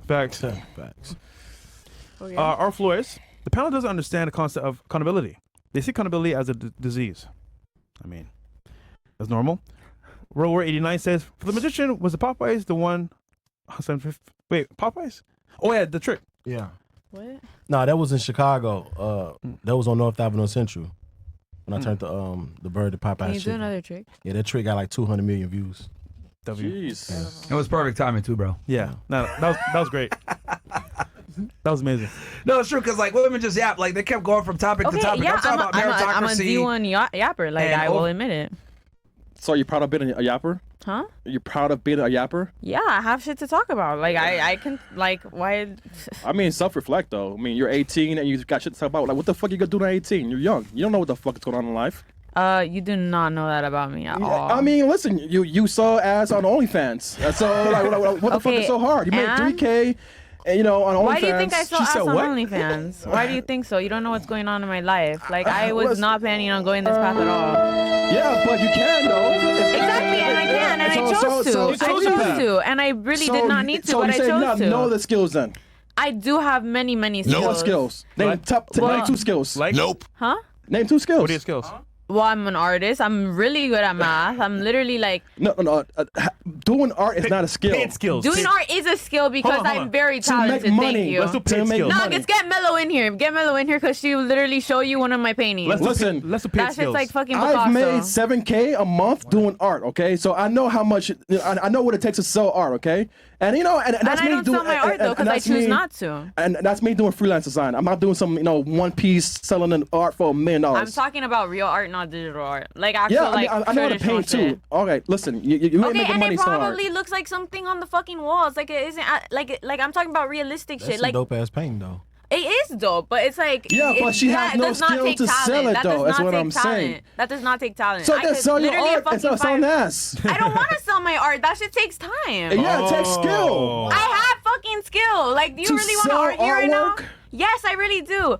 Facts. Facts. Okay. Our floor is, the panel doesn't understand the concept of accountability. They see accountability as a disease. I mean, that's normal. World War 89 says, for the magician, was the Popeyes the one? Wait, Popeyes? Oh yeah, the trick. Yeah. What? Nah, that was in Chicago. That was on North Avenue Central. When I turned the bird to Popeyes. Can you do another trick? Yeah, that trick got like 200 million views. Jeez. It was perfect timing too, bro. Yeah, no, that was great. That was amazing. No, it's true because like women just yap, like they kept going from topic to topic. Yeah, I'm talking about meritocracy. I'm a D1 yapper. Like And I will admit it. So you're proud of being a yapper? Huh? You're proud of being a yapper? Yeah, I have shit to talk about. Like I can like why? I mean, self-reflect though. I mean, you're 18 and you got shit to talk about. Like, what the fuck you gonna do at 18? You're young. You don't know what the fuck is going on in life. You do not know that about me at all. I mean, listen, you saw ass on OnlyFans. So like, what the fuck is so hard? You made $3K, and you know on OnlyFans. Why do you think I saw ass on what? OnlyFans? Why do you think so? You don't know what's going on in my life. Like I was not planning on going this path at all. Yeah, but you can though. Exactly, and I can, and I chose to. I chose to, and I really did not need to, but I chose to. Know the skills then. I do have many skills. What skills? Name name 2 skills. Like, Nope. Huh? Name 2 skills. what are your skills? Well, I'm an artist. I'm really good at math. I'm literally like No. Doing art is not a skill. Paid skills. doing art is a skill because Hold on. I'm very To make talented. money. Thank you. Let's do paid To make skills. money. Nuggets, get Mellow in here. Get Mellow in here because she will literally show you one of my paintings. Let's do paid That shit's skills. like fucking Picasso. I've made $7K a month doing art. Okay, so I know how much. I know what it takes to sell art. Okay, and you know, and that's and I me don't doing. sell my art though because I choose not to. And that's me doing freelance design. I'm not doing some, one piece selling an art for $1 million. I'm talking about real art, not digital art. Like actual, Yeah, like I know how to traditional paint shit. too. Okay, listen, you ain't Okay, making and money it selling probably art. looks like something on the fucking walls. Like it isn't. Like I'm talking about realistic That's shit. some Like dope ass painting though. it is dope, but it's like Yeah, but she has no does not skill take to talent. sell it, That though. does That's not what take I'm talent. saying. That does not take talent. So I then could sell your literally art fucking and start selling buy- ass. I don't want to sell my art. That shit takes time. Yeah, it takes skill. I have fucking skill. Like, do you To really want to sell argue right now? artwork? Yes, I really do.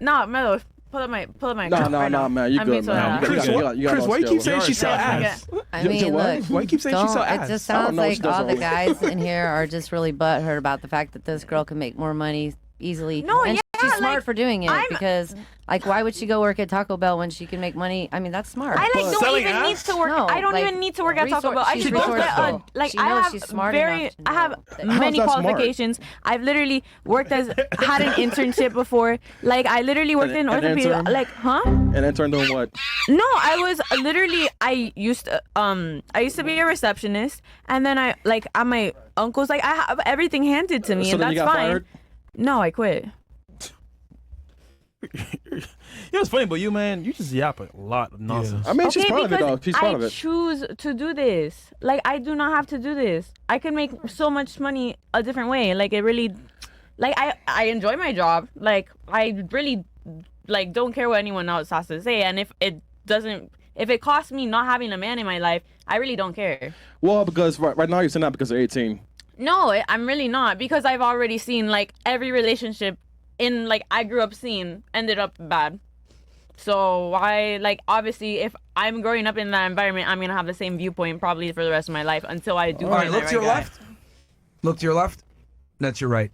No, Mello, pull up my No, account right now. man, you I'm good, being so man. ass. Chris, You got Chris, no why you keep skill. saying she sell Yeah. ass? I You mean, what? look. Why you keep saying she don't- sell ass? It just I don't sounds know what like she does all the already. guys in here are just really butthurt about the fact that this girl can make more money easily. No, and yeah, she's smart like, for doing it I'm- because, like, why would she go work at Taco Bell when she can make money? I mean, that's smart. I like don't Selling even ass? need to work. No, I don't like, even need to work at Taco resor- Bell. I she's should just get resourceful. like She I knows have she's smart very. enough to I have know that- many How's that smart? qualifications. I've literally worked as had an internship before. Like I literally worked in An orthopedic. intern? Like huh? And then turn doing what? No, I was literally. I used to be a receptionist, and then I like at my uncle's. Like I have everything handed to me, So and then you that's got fine. fired? No, I quit. You know what's funny about you, man? You just yap a lot of nonsense. I mean, she's proud of it, though. because She's proud of I it. choose to do this. Like I do not have to do this. I can make so much money a different way. Like it really, like I enjoy my job. Like I really, like don't care what anyone else has to say. And if it costs me not having a man in my life, I really don't care. Well, because right now you're saying that because you're 18. No, I'm really not because I've already seen like every relationship in like I grew up seeing ended up bad. So why like obviously if I'm growing up in that environment, I'm gonna have the same viewpoint probably for the rest of my life until I do. All right, find look that to your right guy. left. Look to your left. That's your right.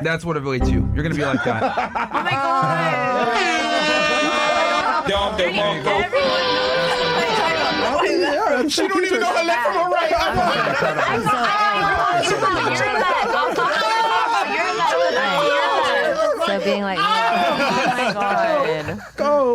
That's what avoids you. You're gonna be like that. Oh my god! Everyone knows. She don't even know her left from her right. So being like, Oh my god! Go.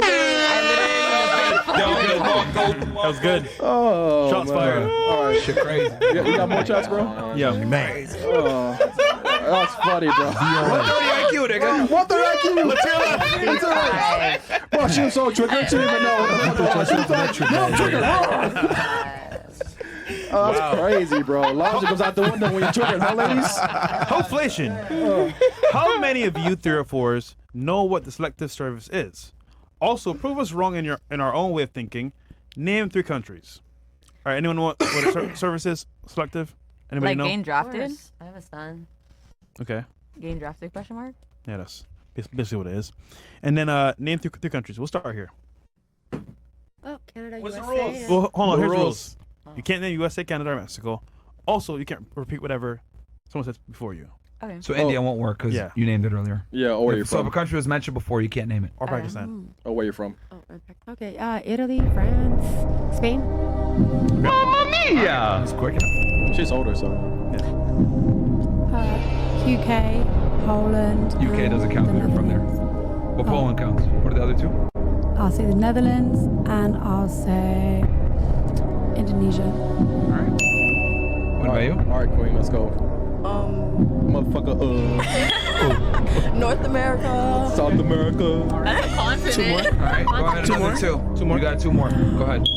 That was good. Oh, Shots man. fired. All right. Shit crazy. You got more shots, bro? Yeah. Man. Oh, that's funny, bro. 130 IQ, nigga. What the heck you? Let's hear that. Bro, she was so triggered. She didn't even know what the fuck it was. She was like, no, I'm triggered. Oh, that's crazy, bro. Logic goes out the window when you're triggered, huh, ladies? Hoflation. How many of you 304s know what the selective service is? Also, prove us wrong in our own way of thinking. Name 3 countries. All right, anyone know what a service is? Selective? Anybody Like know? gain drafted? I have a son. Okay. Gain drafted? Question mark? Yeah, that's basically what it is. And then name 3 countries. We'll start here. Oh, Canada, What's the USA. rules? Well, hold on. The Here's the rules. rules. You can't name USA, Canada, or Mexico. Also, you can't repeat whatever Someone said before you. Okay. So India won't work because Yeah. you named it earlier. Yeah, or where you So if a from? country was mentioned before, you can't name it. Or Pakistan. Or where you from? Okay, Italy, France, Spain. Yeah. That's quick enough. She's older, so. UK, Poland. UK doesn't count. the They're from there. Netherlands. Well, Poland counts. What are the other two? I'll say the Netherlands, and I'll say Indonesia. All right. What about you? All right, Queen, let's go. Motherfucker, North America. South America. That's confident. All right. Go ahead. Two Another more? two. Two more? You got two more. Go ahead.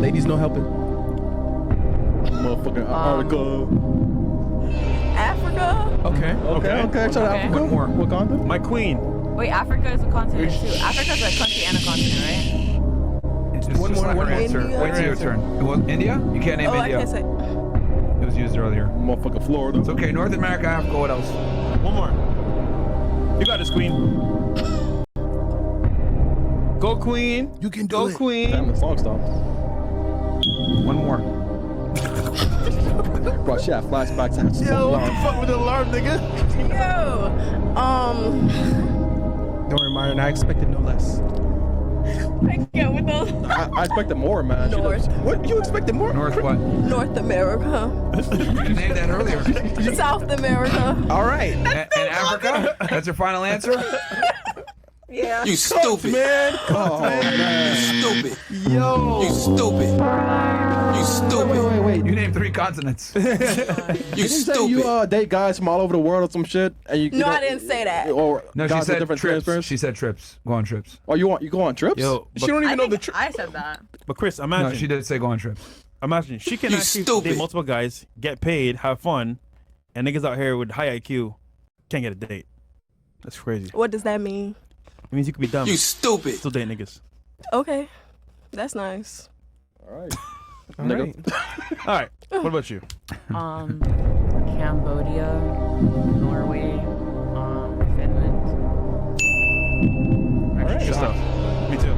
Ladies, no helping. Motherfucking Antarctica. Africa. Okay. Okay. Shout out Okay. Africa. One more. Wakanda. My queen. Wait, Africa is a continent too. Africa's a country and a continent, right? It's One just more, let one her more. answer. India. Wait till your turn. Well, India? You can't name Oh, I India. can't say. It was used earlier. Motherfucker Florida. It's okay. North America, Africa. What else? One more. You got this, queen. Go, queen. You can do Go, it. queen. Damn, the song stopped. One more. Bro, she had flashbacks. Yo, what the fuck with the alarm, nigga? Yo. Don't worry, Myron. I expected no less. I can't with those. I expected more, man. She North. does- What? You expected more? North what? North America. You named that earlier. South America. All right. And Africa? That's your final answer? Yeah. You stupid. Man. Oh, man. Stupid. Yo. You stupid. You stupid. Wait. You named 3 continents. You Did you say stupid. you date guys from all over the world or some shit? And you No, don't- I didn't say that. Or No, she guys with said different trips. transfers? She said trips. Go on trips. Oh, you go on trips? Yo, She but, don't even I know the think truth. I said that. but Chris, No, imagine. she did say go on trips. Imagine she can You actually stupid. date multiple guys, get paid, have fun, and niggas out here with high IQ can't get a date. That's crazy. What does that mean? It means you could be dumb, You stupid. still date niggas. Okay. That's nice. All right. All Nigga. right. All right. What about you? Cambodia, Norway, Finland. Good stuff. Me too.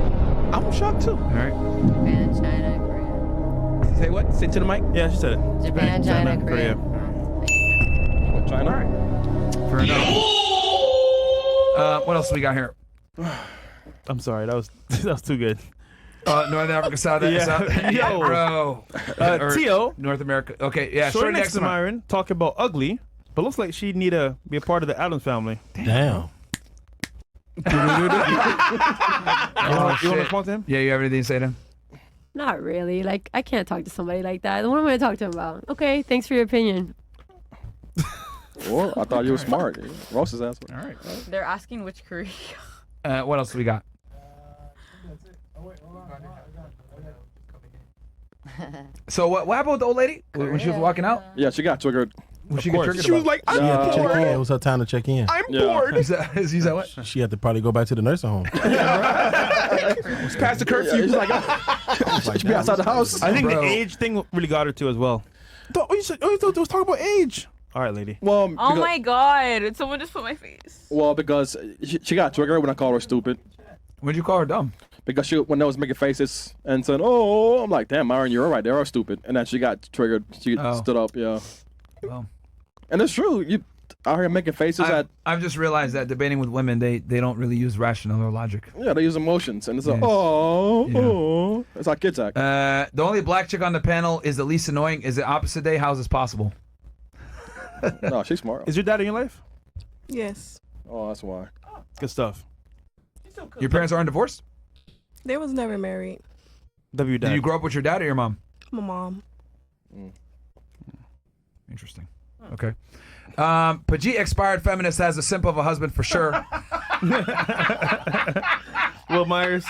I'm shocked too. All right. Japan, China, Korea. Say what? Say to the mic. Yeah, she said it. Japan, China, Korea. China? Fair enough. What else do we got here? I'm sorry. That was that was too good. North Africa, South Yeah. South. Yo. Bro. Or Tio, North America. Okay, yeah. short Short next to time. Myron, talking about ugly, but looks like she'd need to be a part of the Adams family. Damn. You want to shit. respond to him? Yeah, you have anything to say to him? Not really. Like, I can't talk to somebody like that. What am I going to talk to him about? Okay, thanks for your opinion. Well, I thought you were smart. Roast his ass. All right. They're asking which Korea. What else do we got? So what happened with the old lady when she was walking out? Yeah, she got triggered. Was she get triggered She was about? like, I'm Yeah. bored. Check in. It was her time to check in. I'm Yeah. bored. Is that what? She had to probably go back to the nursing home. It's past the curfew. She's like, she should be outside the house. I think Bro. the age thing really got her too as well. You said, you thought it was talking about age. All right, lady. Oh Well, because, my god! Someone just put my face. well, because she got triggered when I called her stupid. When'd you call her dumb? Because when they was making faces and said, "Oh," I'm like, "Damn, Myron, you're right. They are stupid." And then she got triggered. She Oh. stood up. Yeah. Well. And it's true. You out here making faces I've just realized that debating with women, they don't really use rational or logic. yeah, they use emotions, and it's like, Yeah. oh, that's how kids act. The only black chick on the panel is the least annoying. Is it opposite day? How is this possible? No, she's smart. Is your dad in your life? Yes. Oh, that's why. Good stuff. Your parents aren't divorced? They was never married. W dad. Did you grow up with your dad or your mom? My mom. Interesting. Okay. Pajit expired feminist has a simp of a husband for sure. Will Myers.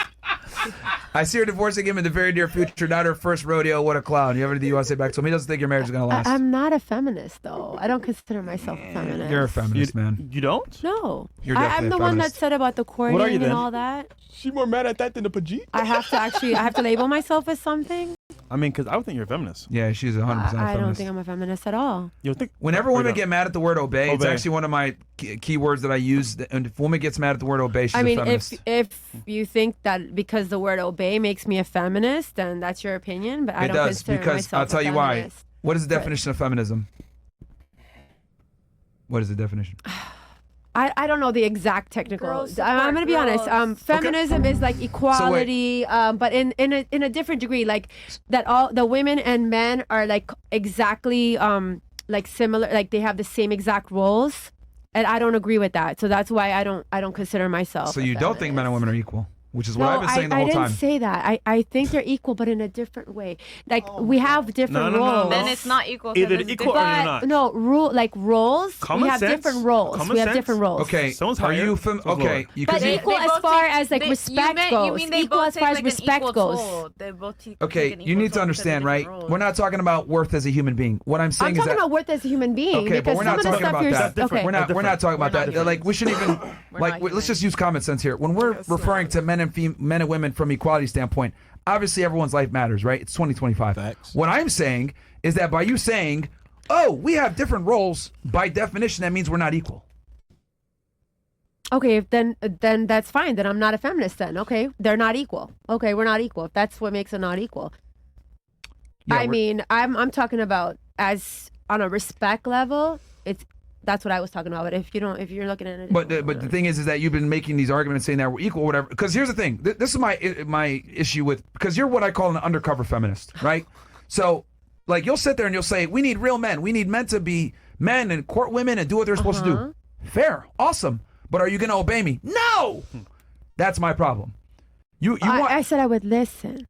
I see her divorcing him in the very near future. Not her first rodeo. What a clown. You have anything you want to say back to him? He doesn't think your marriage is going to last. I'm not a feminist, though. I don't consider myself a feminist. You're a feminist, man. You don't? No. You're I'm definitely the a one that feminist. said about the are you courting then? and all that. She more mad at that than the Pajit. I have to label myself as something. I mean, because I would think you're a feminist. Yeah, she's 100% a I feminist. don't think I'm a feminist at all. You think Whenever women get mad at the word obey, it's Obey. actually one of my key words that I use. And if a woman gets mad at the word obey, she's I a mean, feminist. if you think that because the word obey makes me a feminist, then that's your opinion. But I It don't does, consider because myself I'll tell a you why. feminist. What is the definition of feminism? What is the definition? I don't know the exact technical. Girls I'm going to be support honest. Feminism is like equality, but in a different degree. Like that, all the women and men are like exactly like similar. Like they have the same exact roles, and I don't agree with that. So that's why I don't consider myself. So a you don't think men and feminist. women are equal, which is what I've been saying the I whole didn't time. say that. I think they're equal, but in a different way. Like we have different No, roles. Then it's not equal. 'cause Either it's equal or different. you're not. No, roles. Common we have sense. different roles. Common we have sense. different roles. Okay, Someone's are higher, you someone's okay? lower. You But can equal They as both far take- as like they- respect you goes. mean they Equal both as take, far as like, an respect equal goes. toll. They both take Okay, an you equal need to toll understand, because right? of different We're not roles. talking about worth as a human being. What I'm saying I'm is talking that about worth as a human being. Okay, but because we're some not of the talking stuff about you're that. okay. we're not talking about that. Like we shouldn't even like not let's just use common sense here. When we're referring to men and women from equality standpoint, obviously everyone's life matters, right? It's 2025. Facts. What I'm saying is that by you saying, "Oh, we have different roles," by definition that means we're not equal. Okay, then that's fine. Then I'm not a feminist. Then okay, they're not equal. Okay, we're not equal. If that's what makes it not equal. Yeah, I mean, I'm talking about as on a respect level. That's what I was talking about. But if you're looking at it, But the thing is that you've been making these arguments saying that we're equal, whatever. Because here's the thing. This is my issue with, because you're what I call an undercover feminist, right? So, like, you'll sit there and you'll say, we need real men. We need men to be men and court women and do what they're supposed to do. Fair, awesome. But are you going to obey me? No. That's my problem. I said I would listen.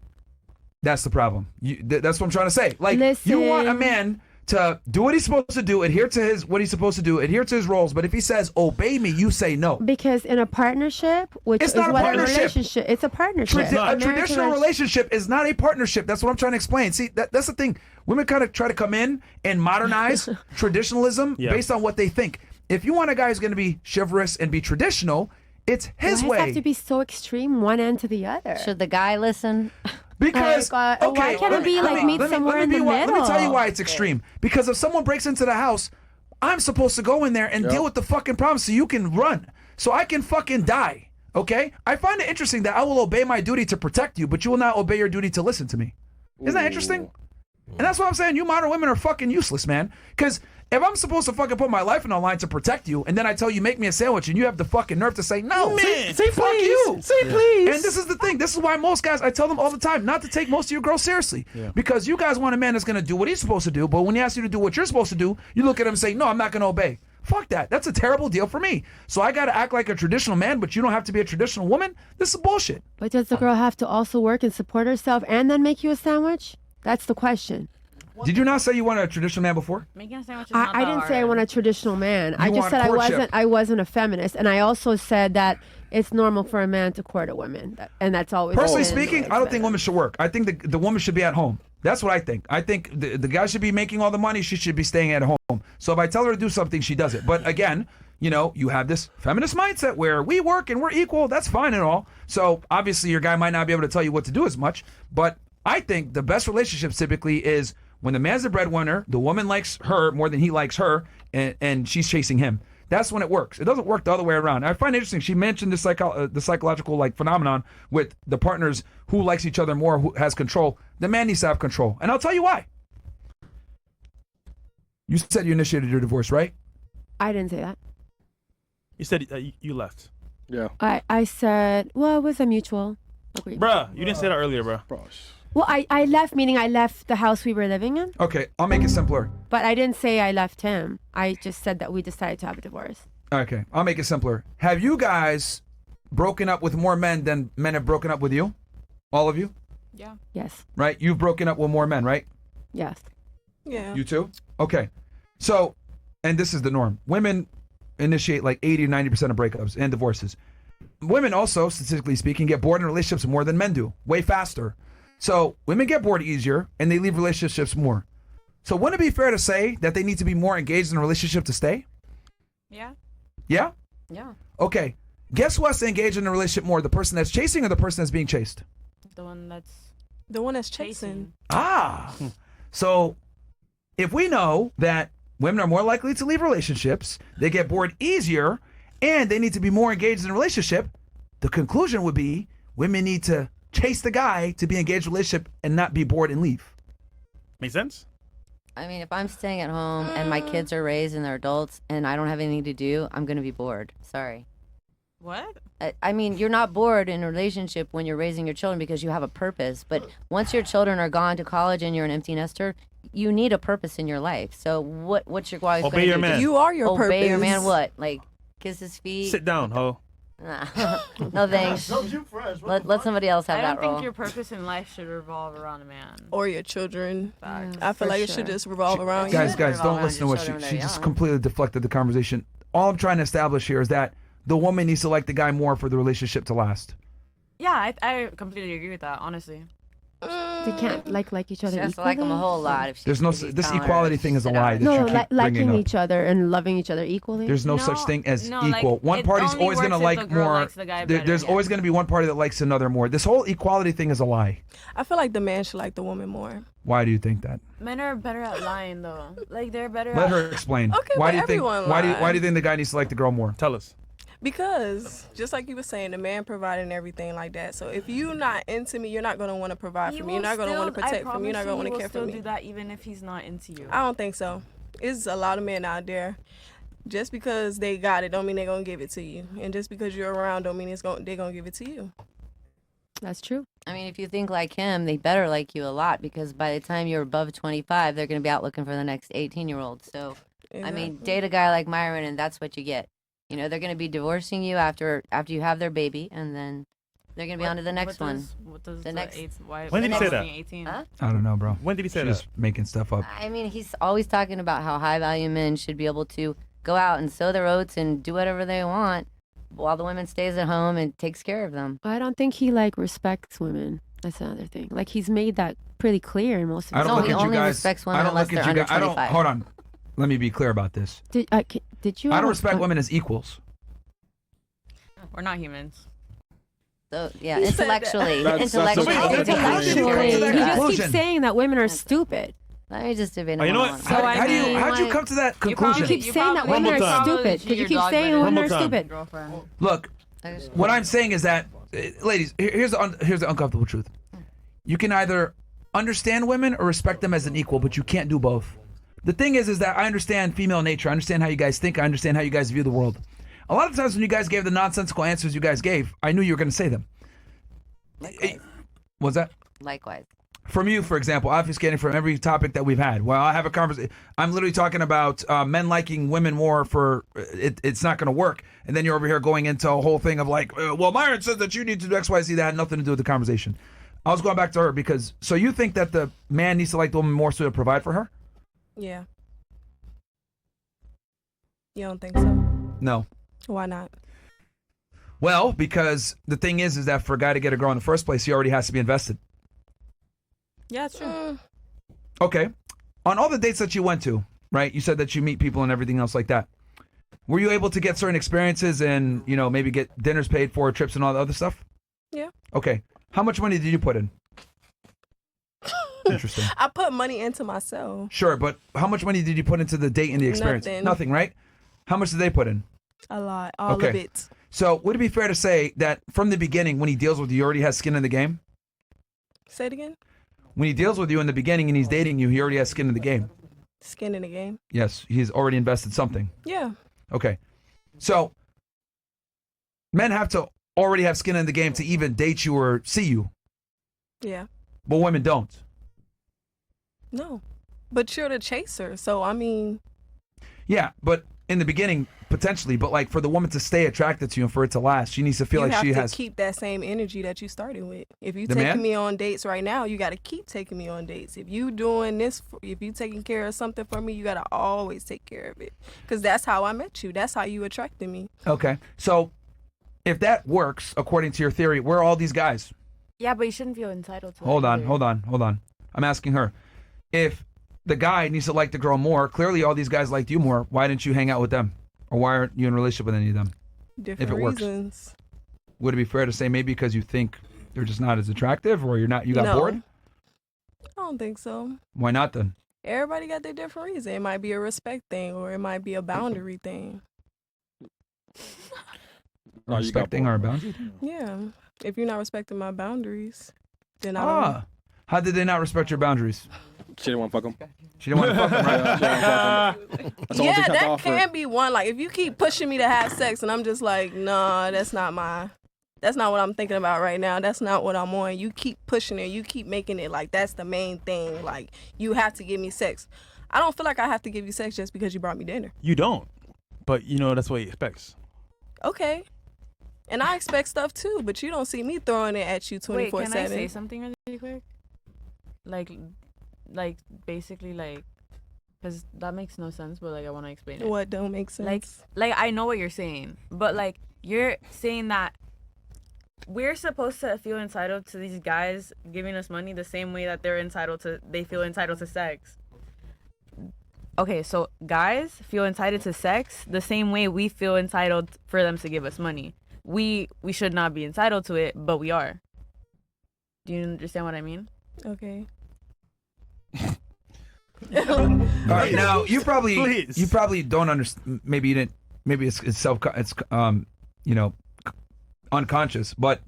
That's the problem. That's what I'm trying to say. Like, you want a Listen. man to do what he's supposed to do, adhere to what he's supposed to do, adhere to his roles. But if he says obey me, you say no. Because in a partnership, which It's is not a what partnership. a relationship, it's a partnership. A marriage traditional relationship is not a partnership. That's what I'm trying to explain. See, that's the thing. Women kind of try to come in and modernize traditionalism based on what they think. If you want a guy who's going to be chivalrous and be traditional, it's his Why way. does it have to be so extreme, one end to the other? Should the guy listen? Because why can't it be like meet somewhere in the Let me tell you middle? why it's extreme. Because if someone breaks into the house, I'm supposed to go in there and deal with the fucking problem so you can run. So I can fucking die. Okay? I find it interesting that I will obey my duty to protect you, but you will not obey your duty to listen to me. Isn't that interesting? And that's what I'm saying. You modern women are fucking useless, man. Because if I'm supposed to fucking put my life on the line to protect you, and then I tell you make me a sandwich, and you have the fucking nerve to say no, Man, say fuck please. you, Say please. And this is the thing. This is why most guys, I tell them all the time, not to take most of your girls seriously, because you guys want a man that's gonna do what he's supposed to do, but when he asks you to do what you're supposed to do, you look at him and say, no, I'm not gonna obey. Fuck that. That's a terrible deal for me. So I gotta act like a traditional man, but you don't have to be a traditional woman. This is bullshit. But does the girl have to also work and support herself and then make you a sandwich? That's the question. Did you not say you wanted a traditional man before? Making a sandwich is not I that didn't say I hard. want a traditional man. I just want said courtship. I wasn't a feminist, and I also said that it's normal for a man to court a woman, and that's always Personally been the speaking, way it's I don't been. think women should work. I think the woman should be at home. That's what I think. I think the guy should be making all the money. She should be staying at home. So if I tell her to do something, she does it. But again, you know, you have this feminist mindset where we work and we're equal. That's fine and all. So obviously your guy might not be able to tell you what to do as much. But I think the best relationships typically is when the man's the breadwinner, the woman likes her more than he likes her, and she's chasing him. That's when it works. It doesn't work the other way around. I find it interesting. She mentioned the psychological like phenomenon with the partners who likes each other more, who has control. The man needs to have control, and I'll tell you why. You said you initiated your divorce, right? I didn't say that. You said you left. Yeah. I said, well, it was a mutual agreement. Bruh, you didn't say that earlier, bruh. Well, I left, meaning I left the house we were living in, Okay, I'll make it simpler. but I didn't say I left him. I just said that we decided to have a divorce. Okay, I'll make it simpler. Have you guys broken up with more men than men have broken up with you? All of you? Yeah. Yes. Right? You've broken up with more men, right? Yes. Yeah. You too? Okay. So, and this is the norm. Women initiate like 80 or 90% of breakups and divorces. Women also, statistically speaking, get bored in relationships more than men do, way faster. So women get bored easier and they leave relationships more. So wouldn't it be fair to say that they need to be more engaged in a relationship to stay? Yeah. Yeah? Yeah. Okay. Guess who has to engage in a relationship more? The person that's chasing or the person that's being chased? The one that's The one that's chasing. Ah. So if we know that women are more likely to leave relationships, they get bored easier, and they need to be more engaged in a relationship, the conclusion would be women need to chase the guy to be engaged in a relationship and not be bored and leave. Make sense? I mean, if I'm staying at home and my kids are raised and they're adults and I don't have anything to do, I'm gonna be bored. Sorry. What? I mean, you're not bored in a relationship when you're raising your children because you have a purpose. But once your children are gone to college and you're an empty nester, you need a purpose in your life. So what's your wife Obey gonna your do? man. You are your Obey purpose. your man. What? Like kiss his feet? Sit down, ho. Nah. No thanks. Let somebody else have I that don't think role. your purpose in life should revolve around a man. Or your children. Facts. I feel For like it should sure. just revolve around Guys, you. guys, don't around listen to your what children when she they're just young. completely deflected the conversation. All I'm trying to establish here is that the woman needs to like the guy more for the relationship to last. Yeah, I completely agree with that, honestly. They can't like each other She has to equally. like him a whole lot. If she, There's no if he's this telling her equality to thing is a sit lie down. that you No, keep liking bringing up. each other and loving each other equally. There's no No, such thing as no, like, equal. One it party's only always works going to if the like girl more. likes the guy There- better, there's yeah. always going to be one party that likes another more. This whole equality thing is a lie. I feel like the man should like the woman more. Why do you think that? Men are better at lying, though. Like, they're better Let at... her explain. Okay, why but do you think? everyone Why do lie. you think the guy needs to like the girl more? Tell us. Because just like you were saying, the man providing everything like that. So if you're not into me, you're not gonna want to provide for me. You're not gonna want to protect for me. You're not gonna want to care for me. do that even if he's not into you. I don't think so. It's a lot of men out there. Just because they got it, don't mean they're gonna give it to you. And just because you're around, don't mean they're gonna give it to you. That's true. I mean, if you think like him, they better like you a lot because by the time you're above 25, they're going to be out looking for the next 18-year-old. So, I mean, date a guy like Myron, and that's what you get. You know, they're going to be divorcing you after you have their baby, and then they're going to be on to the next one. What does The next- When did he say that? 18? Huh? I don't know, bro. When did he say She's that? making stuff up. I mean, he's always talking about how high-value men should be able to go out and sow their oats and do whatever they want while the woman stays at home and takes care of them. I don't think he respects women. That's another thing. Like he's made that pretty clear in most of I his. don't No, look he at you only guys. respects I women don't unless look at they're you under guys. I don't. 25. Hold on. Let me be clear about this. Did you? I don't ever- respect women as equals. We're not humans. So, yeah, He said that. intellectually. That's intellectually. okay. Intellectually, he That just conclusion. keeps saying that women are stupid. Let me just debate Oh, you know what? one-on-one. So I mean, How'd you like- come to that You conclusion? probably- keep saying that probably- women are One more time. stupid. Treat You your keep dog saying better women One are more time. stupid. Girlfriend. Look, what I'm saying is that, ladies, here's the uncomfortable truth. You can either understand women or respect them as an equal, but you can't do both. The thing is that I understand female nature. I understand how you guys think. I understand how you guys view the world. A lot of times when you guys gave the nonsensical answers you guys gave, I knew you were going to say them. What's that? Likewise. From you, for example, obfuscating from every topic that we've had. Well, I have a conversation. I'm literally talking about men liking women more for it's not going to work. And then you're over here going into a whole thing of like, well, Myron says that you need to do X, Y, Z. That had nothing to do with the conversation. I was going back to her because, so you think that the man needs to like the woman more so to provide for her? Yeah. You don't think so? No. Why not? Well, because the thing is that for a guy to get a girl in the first place, he already has to be invested. Yeah, it's true. Okay. On all the dates that you went to, right? You said that you meet people and everything else like that. Were you able to get certain experiences and, you know, maybe get dinners paid for, trips and all the other stuff? Yeah. Okay. How much money did you put in? Interesting. I put money into myself. Sure, but how much money did you put into the date and the experience? Nothing. Right? How much did they put in? A lot. All of Okay. it. So would it be fair to say that from the beginning, when he deals with you, he already has skin in the game? Say it again. When he deals with you in the beginning and he's dating you, he already has skin in the game. Skin in the game. Yes, he's already invested something. Yeah. Okay. So men have to already have skin in the game to even date you or see you, Yeah. but women don't. No. But you're the chaser. So, I mean, Yeah, but in the beginning, potentially, but like for the woman to stay attracted to you and for it to last, she needs to feel you like have she to has. keep that same energy that you started with. If you The taking man? me on dates right now, you got to keep taking me on dates. If you doing this, if you taking care of something for me, you got to always take care of it. Because that's how I met you. That's how you attracted me. Okay, so if that works according to your theory, where are all these guys? Yeah, but you shouldn't feel entitled to Hold it on, either. hold on. I'm asking her. If the guy needs to like the girl more, clearly all these guys liked you more. Why didn't you hang out with them? Or why aren't you in a relationship with any of them? Different If it works. reasons. Would it be fair to say maybe because you think they're just not as attractive or you got No. bored? I don't think so. Why not then? Everybody got their different reason. It might be a respect thing or it might be a boundary thing. No, you got Respecting bored. our boundaries? Yeah. If you're not respecting my boundaries, then I don't. How did they not respect your boundaries? She didn't want to fuck him. She didn't want to fuck him, right? Yeah, she didn't wanna fuck him. That's the only Yeah, thing she had to that offer. can be one. Like, if you keep pushing me to have sex and I'm just like, nah, that's not what I'm thinking about right now. That's not what I'm on. You keep pushing it. You keep making it like that's the main thing. Like, you have to give me sex. I don't feel like I have to give you sex just because you brought me dinner. You don't, but you know that's what he expects. Okay. And I expect stuff too, but you don't see me throwing it at you 24/7. Wait, can I say something really quick? Like basically, like, because that makes no sense, but like I want to explain it. What don't make sense? Like I know what you're saying, but like you're saying that we're supposed to feel entitled to these guys giving us money the same way that they feel entitled to sex. Okay, so guys feel entitled to sex the same way we feel entitled for them to give us money. We should not be entitled to it, but we are. Do you understand what I mean? Okay. All right, now you probably Please. don't understand. Maybe you didn't. Maybe it's unconscious. But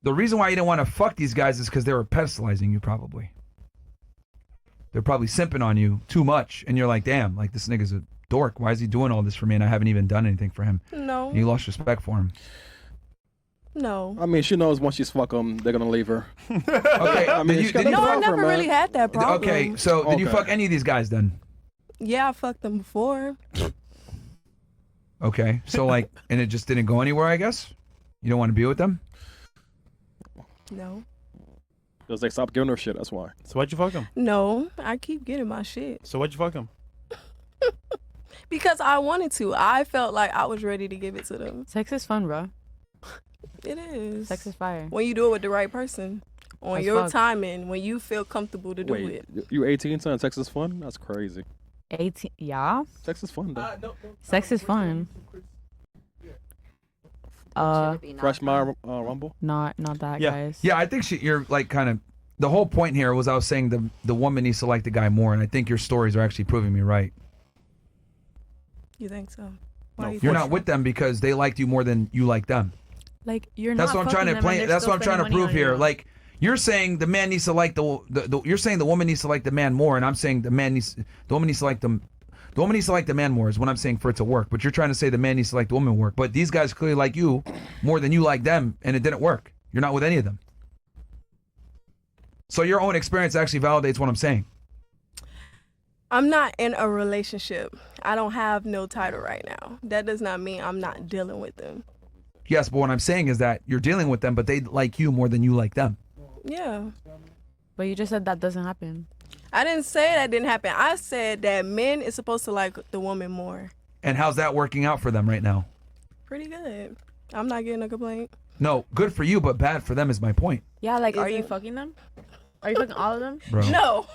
the reason why you didn't want to fuck these guys is because they were pedestalizing you. Probably they're probably simping on you too much, and you're like, damn, like this nigga's a dork. Why is he doing all this for me? And I haven't even done anything for him. No. And you lost respect for him. No. I mean, she knows once she's fuck them, they're gonna leave her. Okay, I mean, did she got you No, I fuck her, never man. really had that problem. okay, so did you Okay. fuck any of these guys then? Yeah, I fucked them before. Okay, so like, and it just didn't go anywhere. I guess you don't want to be with them. No. Because they stopped giving her shit. That's why. So why'd you fuck him? No, I keep getting my shit. So why'd you fuck him? Because I wanted to. I felt like I was ready to give it to them. Sex is fun, bro. It is. Sex is fire. When you do it with the right person. On As your fuck. timing, when you feel comfortable to do Wait, it. you 18, son? Sex is fun? That's crazy. 18, yeah. Sex is fun, though. Sex is fun. Should it be not Fresh fun? My Rumble? Not that, Yeah. guys. Yeah, I think you're like kind of. The whole point here was I was saying the woman needs to like the guy more, and I think your stories are actually proving me right. You think so? No, Why you You're think not with them because they liked you more than you like them. Like you're That's not. what I'm trying to fucking them and play. they're That's still what I'm trying to spending prove money here. on you. Like you're saying the man needs to like you're saying the woman needs to like the man more, and I'm saying the woman needs to like them. The woman needs to like the man more is what I'm saying for it to work. But you're trying to say the man needs to like the woman work. But these guys clearly like you more than you like them, and it didn't work. You're not with any of them. So your own experience actually validates what I'm saying. I'm not in a relationship. I don't have no title right now. That does not mean I'm not dealing with them. Yes, but what I'm saying is that you're dealing with them, but they like you more than you like them. Yeah. But you just said that doesn't happen. I didn't say that didn't happen. I said that men is supposed to like the woman more. And how's that working out for them right now? Pretty good. I'm not getting a complaint. No, good for you, but bad for them is my point, Yeah, like, are Is you it? fucking them? Are you fucking all of them? bro. No.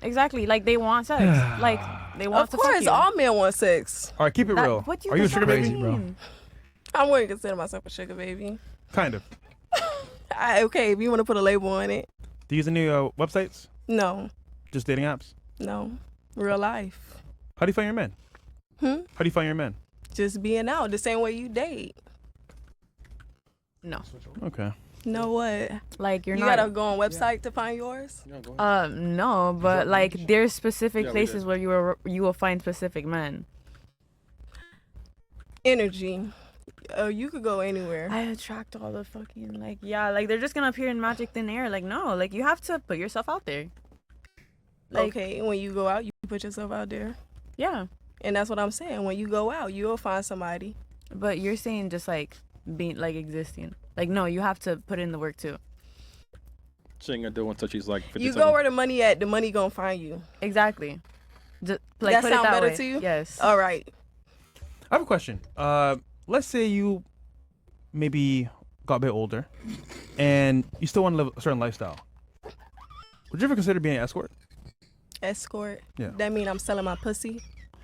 Exactly. Like they want sex. Like they want Of to fuck course, you. all men want sex. All right, keep it That- real. what do Are you a the sugar fuck baby, mean? bro? I wouldn't consider myself a sugar baby. Kind of. Okay, if you want to put a label on it. Do you use any websites? No. Just dating apps? No. Real life. How do you find your men? Hmm? How do you find your men? Just being out the same way you date. No. Okay. Know what? Like you're You not. gotta go on website to find yours? No, but like there's specific Yeah, we places did. where you will find specific men. Energy. You could go anywhere. I attract all the fucking like like they're just gonna appear in magic thin air. Like no, like you have to put yourself out there. Like Okay, when you go out, you put yourself out there. yeah, And that's what I'm saying. When you go out, you'll find somebody. but you're saying just like being like existing. Like no, you have to put in the work too. She ain't gonna do it until she's like 50. You go where the money at, the money gonna find you. Exactly. Just like That put it sound that better way. to you? Yes. All right. I have a question. Let's say you maybe got a bit older and you still want to live a certain lifestyle. Would you ever consider being an escort? Escort. Yeah. That mean I'm selling my pussy?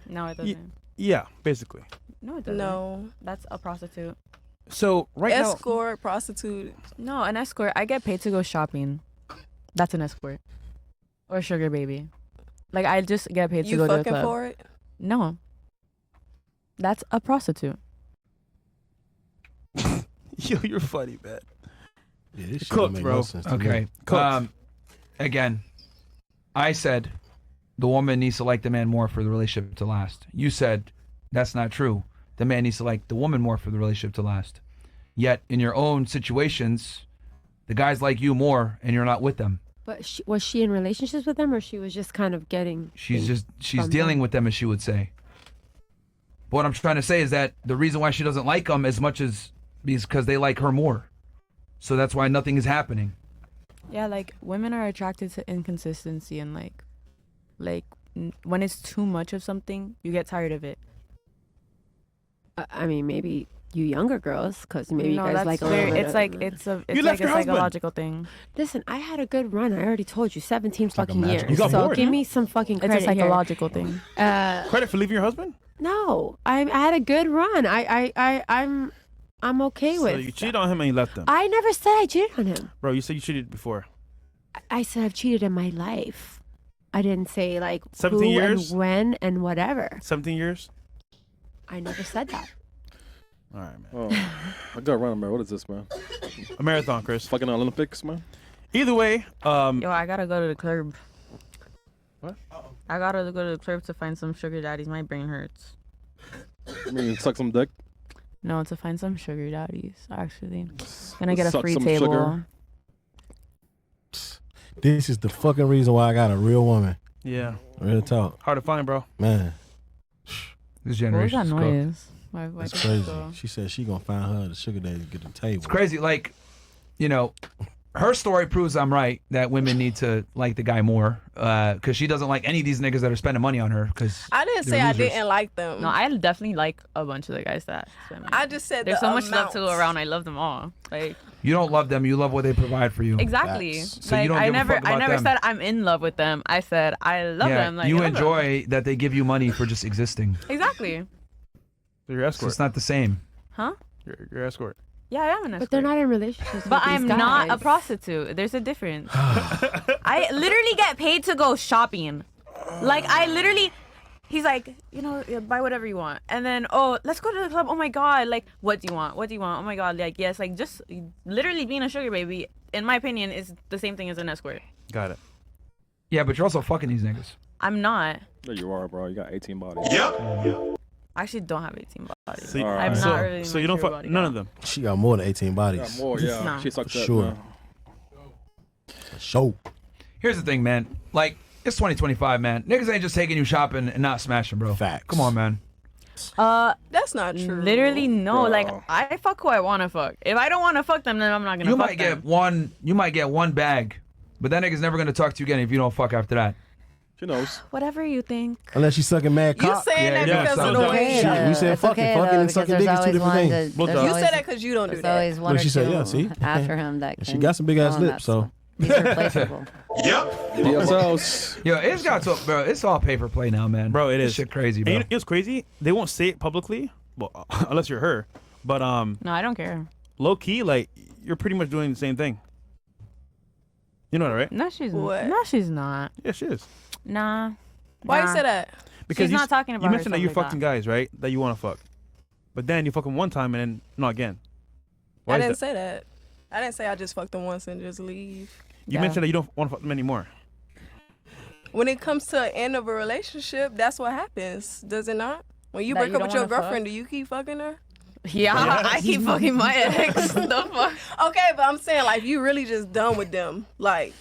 No, it doesn't. Yeah, basically. No, it doesn't. No. That's a prostitute. So right now, Escort, prostitute. No, an escort. I get paid to go shopping. That's an escort. Or a sugar baby. Like I just get paid to You go to the fucking club. for it? No. That's a prostitute. yo, you're funny, man. Yeah, this shit Cooked, don't make bro. no sense to me. Okay. Cooked. Again, I said the woman needs to like the man more for the relationship to last. You said that's not true. The man needs to like the woman more for the relationship to last. Yet in your own situations, the guys like you more and you're not with them. But was she in relationships with them, or she was just kind of getting? She's dealing with them, as she would say. But what I'm trying to say is that the reason why she doesn't like them as much as because they like her more. So that's why nothing is happening. Yeah, like women are attracted to inconsistency, and like when it's too much of something, you get tired of it. I mean, maybe you younger girls, because maybe you guys like a little bit it's like it's You like left a your husband. psychological thing. Listen, I had a good run. I already told you, 17 fucking magical years. You got So bored, give huh? me some fucking It's credit a psychological thing. here. Credit for leaving your husband? No, I had a good run. I'm okay So with. you cheated on him and you left him. I never said I cheated on him. Bro, you said you cheated before. I said I've cheated in my life. I didn't say like 17 who years? and when and whatever. 17 years? I never said that. All right, man. Oh, I got running, man. What is this, man? A marathon, Chris. Fucking Olympics, man. Either way, Yo, I gotta go to the club. What? I gotta go to the club to find some sugar daddies. My brain hurts. I mean, suck some dick. No, to find some sugar daddies. Actually, gonna get a Suck free some table. sugar. This is the fucking reason why I got a real woman. yeah. Real talk, Hard to find, bro. man. This What was generation that is cooked. noise? Why That's did it crazy. go? She said she gonna find her the sugar daddy to get the table. It's crazy. Like, you know, her story proves I'm right that women need to like the guy more because she doesn't like any of these niggas that are spending money on her. Because I didn't say I didn't like them. No, I definitely like a bunch of the guys that swim. I just said There's the so much love to go amounts. around. I love them all. Like you don't love them, you love what they provide for you. exactly. Facts. So you Like don't I give a never, fuck I about never them. said I'm in love with them. I said I love Yeah, them. Like, you I love them. enjoy that they give you money for just existing. Exactly. So you're So escort. it's not the same. Huh? You're escort. Yeah, I am an escort. But they're not in relationships. But with I'm these not a guys. prostitute. There's a difference. I literally get paid to go shopping. Like I literally, he's like, you know, buy whatever you want, and then let's go to the club. Oh my god, like what do you want? What do you want? Oh my god, like yes, like just literally being a sugar baby, in my opinion, is the same thing as an escort. Got it. Yeah, but you're also fucking these niggas. I'm not. There you are, bro. You got 18 bodies. I actually don't have 18 bodies. So, I'm so, not really. so you don't fuck none of them. She got more than 18 Got bodies. more, yeah. No. She sucked that, Sure. man. Show. Here's the thing, man. Like, it's 2025, man. Niggas ain't just taking you shopping and not smashing, bro. Facts. Come on, man. That's not true. Literally no. Bro. Like I fuck who I want to fuck. If I don't want to fuck them, then I'm not gonna. You fuck might them. get one. You might get one bag, but that nigga's never gonna talk to you again if you don't fuck after that. She knows. Whatever you think. Unless she's sucking mad You cock. saying that yeah, because so of the that's way. okay. We said It's fucking. okay, Fucking though, and because sucking there's dick is two always different one things. Well there's done. You always- said that because you don't do There's that. always one Look, or she said, two yeah, see? after him that She can got some big ass go on lips, that so. He's replaceable. DSLs. Yo, it's got to, bro. It's all pay for play now, man. Bro, it This is. shit crazy, And bro. you know, it's crazy. They won't say it publicly, well, unless you're her. But No, I don't care. low key, like you're pretty much doing the same thing. You know that, right? No, she's What? no, she's not. Yeah, she is. Nah. Why you Nah. say that? Because She's not talking about you mentioned that you herself like fucking that. guys, right? That you want to fuck, but then you fuck them one time and then not again. Why I is didn't that? say that. I didn't say I just fucked them once and just leave. You Yeah. mentioned that you don't want to fuck them anymore. When it comes to the end of a relationship, that's what happens, does it not? When you That break you up with don't your wanna girlfriend, fuck? do you keep fucking her? Yeah, I keep fucking my ex. The fuck? Okay, but I'm saying like you really just done with them. Like,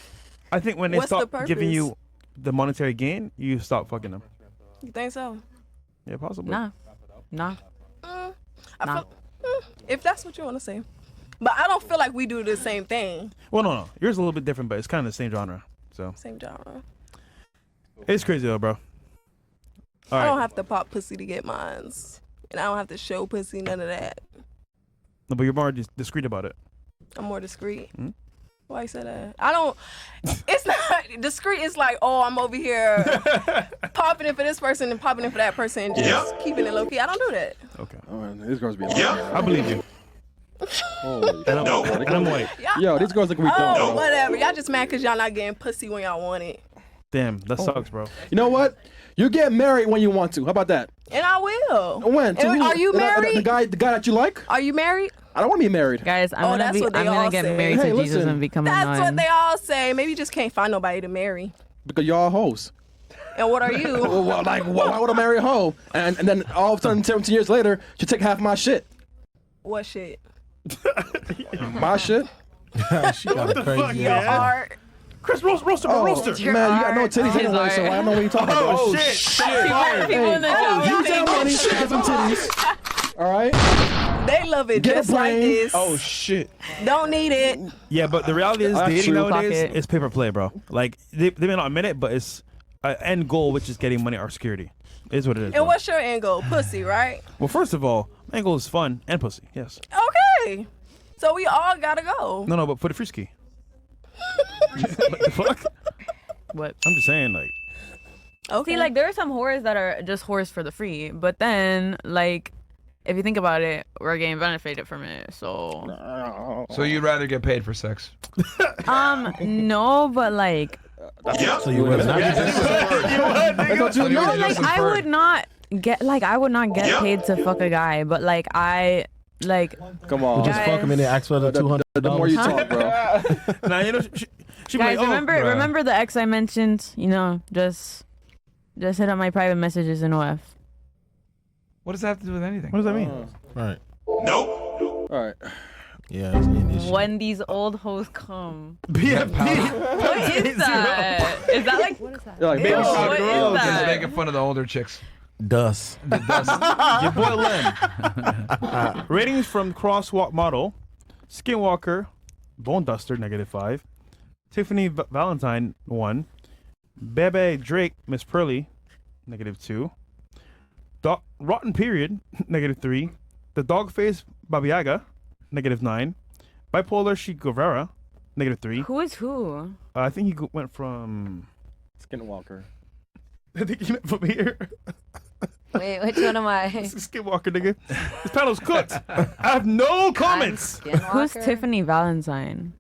I think when they What's the stop giving purpose? you the monetary gain, you stop fucking them. you think so? Yeah, possibly. Nah. Nah. I Nah. feel, if that's what you want to say. But I don't feel like we do the same thing. Well, no. Yours is a little bit different, but it's kind of the same genre. So Same genre. it's crazy though, bro. All I don't right. have to pop pussy to get mines. And I don't have to show pussy, none of that. No, but you're more discreet about it. I'm more discreet. Hmm? Why you say that? I don't. It's not discreet. It's like, oh, I'm over here popping it for this person and popping it for that person, and just keeping it low key. I don't do that. Okay. Oh, man, these girls be like, I believe you. holy And I'm white. Yo, these girls look we Oh, don't. whatever. Y'all just mad because y'all not getting pussy when y'all want it. Damn, that sucks, bro. You know what? You get married when you want to. How about that? And I will. When? To And who? are you married? The guy that you like? Are you married? I don't want to be married. Guys, I'm Oh, gonna that's be. what they I'm gonna all get say. married Hey, to Jesus listen. and become a That's nun. what they all say. Maybe you just can't find nobody to marry. Because y'all hoes. And what are you? Well, like, why would I marry a hoe? And then all of a sudden, 17 years later, she take half my shit. What shit? My shit? She got a crazy Your ass. art. Chris, roaster, Oh, roaster. man, you got no titties His anyway, so I don't know what you're talking about. Oh, shit. People in the chat Use think- that money to get some titties. All right? They love it Get just a like plane. this. Oh, shit. Don't need it. Yeah, but the reality is That's dating true. nowadays Pocket. is paper play, bro. Like, they may not admit it, but it's an end goal, which is getting money or security. It is what it is. And bro. what's your end goal? Pussy, right? Well, first of all, my end goal is fun and pussy, yes. Okay. So we all gotta go. No, but for the free ski. What the fuck? What? I'm just saying, like, Okay. See, like there are some whores that are just whores for the free, but then like if you think about it, we're getting benefited from it. So So you'd rather get paid for sex? no, but like So you would not be That's what you no, mean. like I would not get paid to fuck a guy, but like I like Come on. just fuck him and then ask for the $200. The more you talk, bro. nah, you know, she be guys like, oh, remember the ex I mentioned, you know, just hit up my private messages in OF. What does that have to do with anything? what does that mean? Right. All right. Yeah, it's getting this shit. When these old hoes come. BFP. What is that? Is that like What is that? You're like, Ew, baby, what suck. is He's that? making fun of the older chicks. Dust. Your boy Len. Ratings from Crosswalk Model, Skinwalker, Bone Duster, -5. Tiffany Valentine, 1. Bebe Drake, Miss Pearly, -2. Rotten Period, -3. The Dogface Babiaga, -9. Bipolar She Guevara, -3. Who is who? I think he went from. Skinwalker. I think he went from here. Wait, which one am I? Skinwalker, nigga. This panel's cooked. I have no comments. Who's Tiffany Valentine?